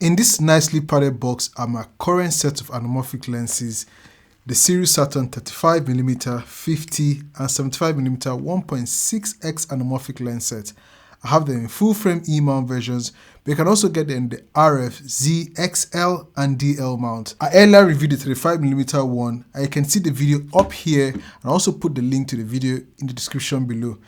In this nicely padded box are my current set of anamorphic lenses, the Sirui Saturn 35mm, 50 and 75mm 1.6x anamorphic lens set. I have them in full frame E mount versions, but you can also get them in the RF, Z, XL and DL mount. I earlier reviewed the 35mm one, and you can see the video up here, and I also put the link to the video in the description below.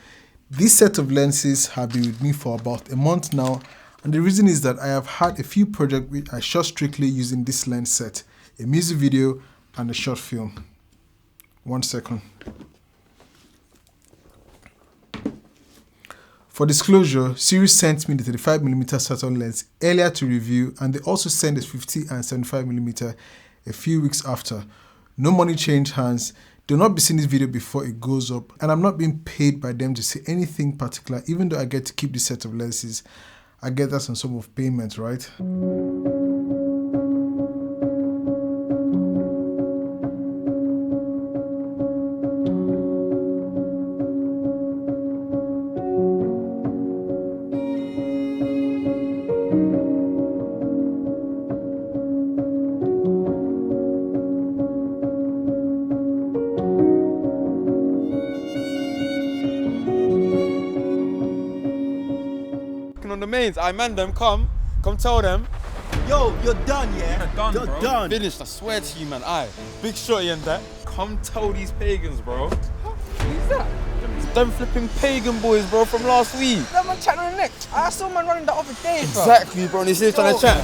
This set of lenses have been with me for about a month now, and the reason is that I have had a few projects which I shot strictly using this lens set, a music video and a short film. 1 second. For disclosure, Sirui sent me the 35mm Saturn lens earlier to review, and they also sent the 50 and 75mm a few weeks after. No money changed hands. Do not be seeing this video before it goes up, and I'm not being paid by them to say anything particular, even though I get to keep this set of lenses. I get that on some of payment, right? On the mains, I man them, come tell them. Yo, you're done, yeah? You're You're done. Finished, I swear to you, man. Big shorty and that. Come tell these pagans, bro. Who's that? Them flipping pagan boys, bro, from last week. That man chatting on the neck. I saw man running that other day, bro. Exactly, bro, and he's here trying to chat.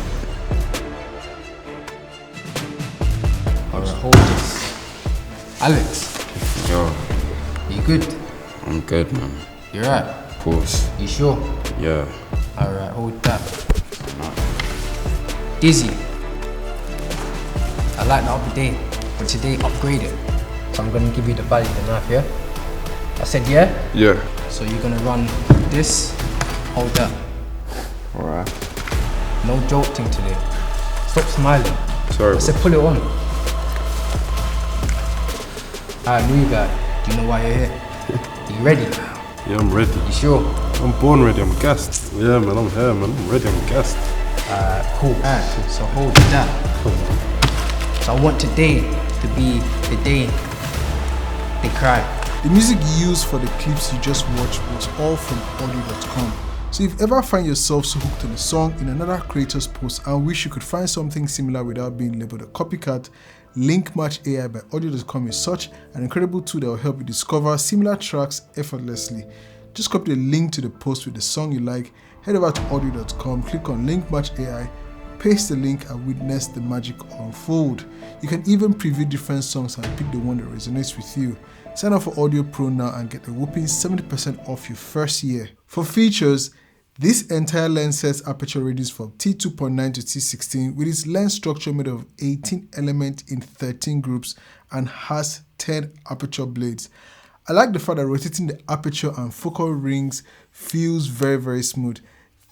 Alright, hold this. Alex. Yo, You good? I'm good, man. You right? Of course. You sure? Yeah. Alright, hold that. Dizzy. I like the other day, but today upgraded. So I'm gonna give you the value of the knife, yeah? I said yeah? Yeah. So you're gonna run this, hold that. Alright. No jolting today. Stop smiling. Sorry. I said pull it on. Alright, new guy. Do you know why you're here? Are you ready? Yeah, I'm ready. You sure? I'm born ready, I'm gassed. Yeah, man, I'm here, man. I'm ready, I'm gassed. Cool. Alright, so hold that. So I want today to be the day they cry. The music used for the clips you just watched was all from audio.com. So if you ever find yourself so hooked on a song in another creator's post and wish you could find something similar without being labeled a copycat, Link Match AI by audio.com is such an incredible tool that will help you discover similar tracks effortlessly. Just copy the link to the post with the song you like, head over to audio.com, click on Link Match AI, paste the link and witness the magic unfold. You can even preview different songs and pick the one that resonates with you. Sign up for Audio Pro now and get a whopping 70% off your first year. For features, this entire lens sets aperture radius from T2.9 to T16 with its lens structure made of 18 elements in 13 groups and has 10 aperture blades. I like the fact that rotating the aperture and focal rings feels very smooth.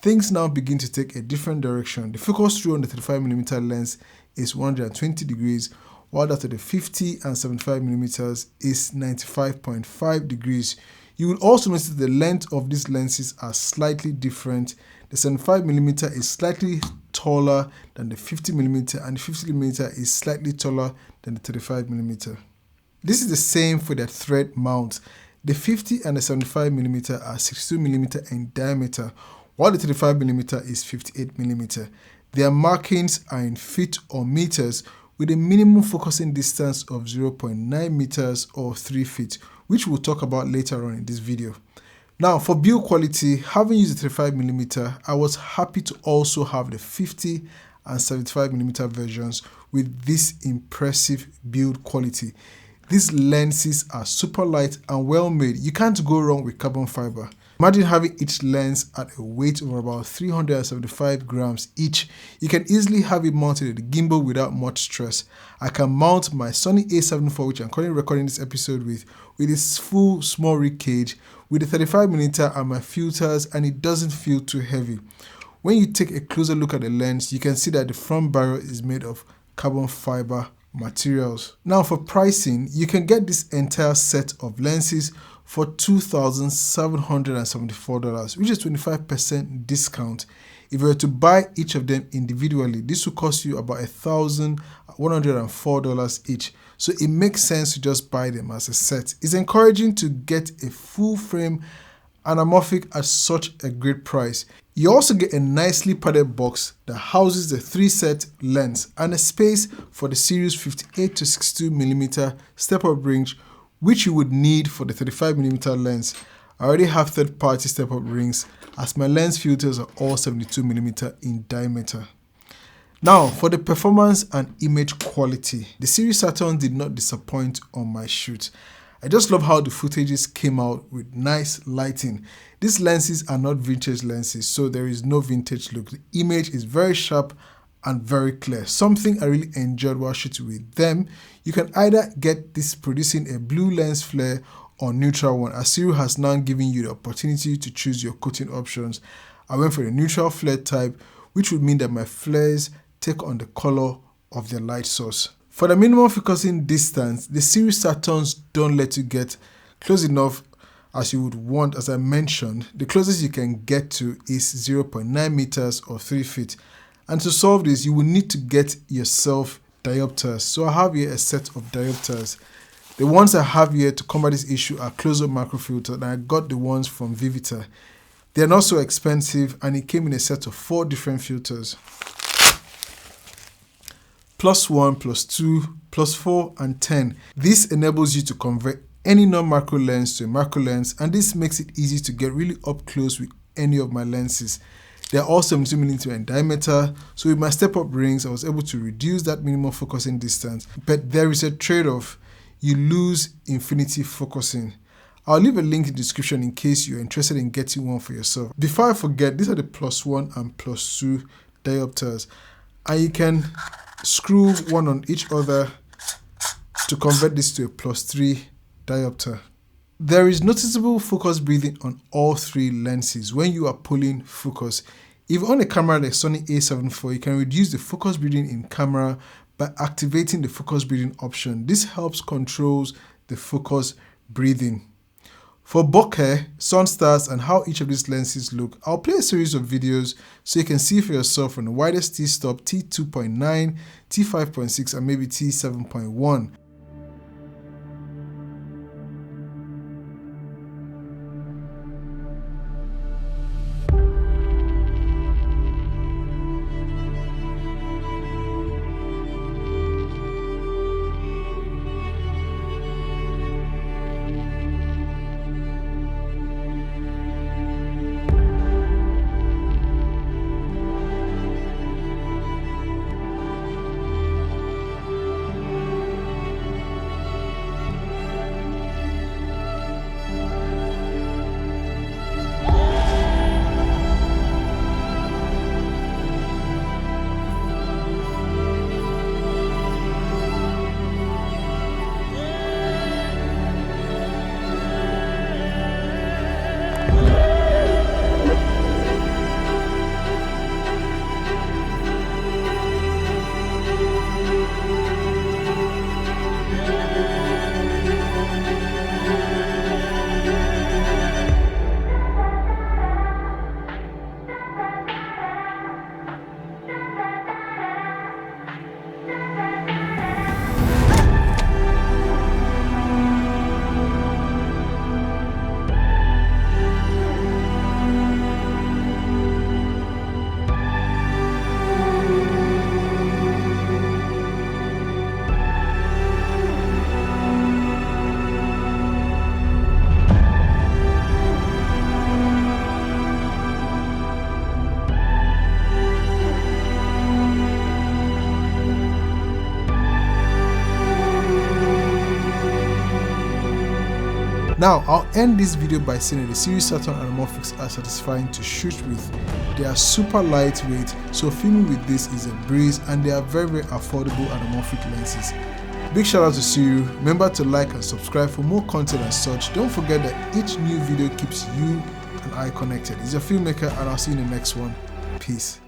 Things now begin to take a different direction. The focus through on the 35mm lens is 120 degrees, while that of the 50 and 75mm is 95.5 degrees. You will also notice that the length of these lenses are slightly different. The 75mm is slightly taller than the 50mm and the 50mm is slightly taller than the 35mm. This is the same for their thread mount. The 50 and the 75mm are 62mm in diameter, while the 35mm is 58mm. Their markings are in feet or meters with a minimum focusing distance of 0.9 meters or 3 feet, which we'll talk about later on in this video. Now for build quality, having used the 35mm, I was happy to also have the 50 and 75mm versions with this impressive build quality. These lenses are super light and well made. You can't go wrong with carbon fiber. Imagine having each lens at a weight of about 375 grams each. You can easily have it mounted at the gimbal without much stress. I can mount my Sony A7IV, which I'm currently recording this episode with its full small rig cage, with the 35mm and my filters, and it doesn't feel too heavy. When you take a closer look at the lens, you can see that the front barrel is made of carbon fiber materials. Now for pricing, you can get this entire set of lenses for $2,774, which is 25% discount. If you were to buy each of them individually, this will cost you about $1,104 each. So it makes sense to just buy them as a set. It's encouraging to get a full frame anamorphic at such a great price. You also get a nicely padded box that houses the 3-set lens and a space for the Sirius 58-62mm step-up range, which you would need for the 35mm lens. I already have third-party step-up rings as my lens filters are all 72mm in diameter. Now, for the performance and image quality, the Sirui Saturn did not disappoint on my shoot. I just love how the footages came out with nice lighting. These lenses are not vintage lenses, so there is no vintage look. The image is very sharp and very clear, something I really enjoyed while shooting with them. You can either get this producing a blue lens flare or neutral one, as Sirui has now given you the opportunity to choose your coating options. I went for the neutral flare type, which would mean that my flares take on the color of the light source. For the minimum focusing distance, the Sirui Saturns don't let you get close enough as you would want. As I mentioned, the closest you can get to is 0.9 meters or 3 feet. And to solve this, you will need to get yourself diopters. So I have here a set of diopters. The ones I have here to combat this issue are close-up macro filter, and I got the ones from Vivita. They are not so expensive, and it came in a set of 4 different filters. +1, +2, +4, and 10. This enables you to convert any non-macro lens to a macro lens, and this makes it easy to get really up close with any of my lenses. They are all 72mm in diameter, so with my step-up rings, I was able to reduce that minimum focusing distance. But there is a trade-off. You lose infinity focusing. I'll leave a link in the description in case you're interested in getting one for yourself. Before I forget, these are the +1 and +2 diopters, and you can screw one on each other to convert this to a +3 diopter. There is noticeable focus breathing on all 3 lenses when you are pulling focus. If you own a camera like Sony A7IV, you can reduce the focus breathing in camera by activating the focus breathing option. This helps controls the focus breathing. For Bokeh, Sunstars, and how each of these lenses look, I'll play a series of videos so you can see for yourself from the widest t-stop T2.9, T5.6, and maybe T7.1. Now, I'll end this video by saying that the Sirui Saturn Anamorphics are satisfying to shoot with. They are super lightweight, so filming with this is a breeze, and they are very, very affordable anamorphic lenses. Big shout out to Sirui. Remember to like and subscribe for more content and such. Don't forget that each new video keeps you and I connected. It's your Filmmaker, and I'll see you in the next one. Peace.